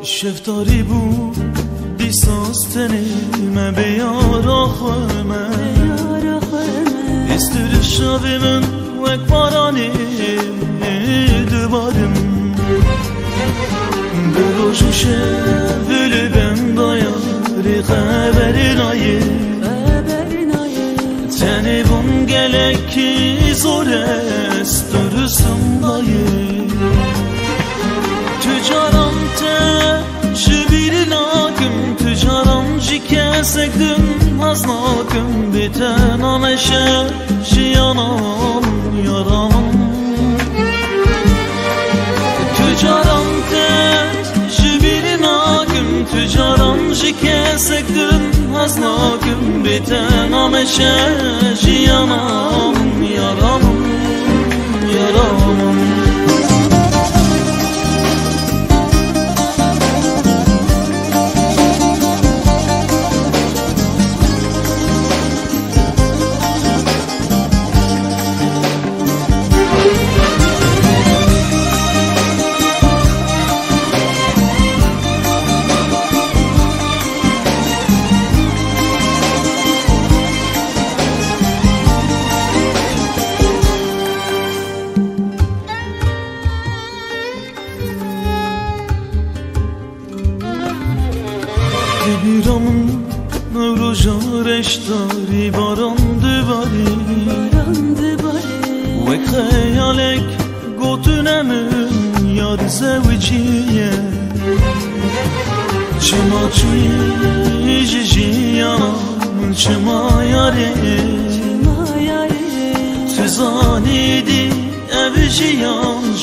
شفتاری بود دیساستنی من به یارا خوامه استر شبی من وک بارانی دوبارم بروشوشه بلو بندایا ری خبری نایه تنی بون گلکی زور است درستم دایه تجارم ته شبیری ناکم تجارم جی کسکدم از ناکم بیتنامشه جیانم یارانم تجارم ته شبیری ناکم تجارم جی کسکدم از ناکم بیتنامشه جیانم یارانم یارانم بیرامون نوروژا رشتاری باران دوباری وک خیالک گوتونمون یاد زوجیه چما چوی جیانم چما یاره تو زانیدی او جیان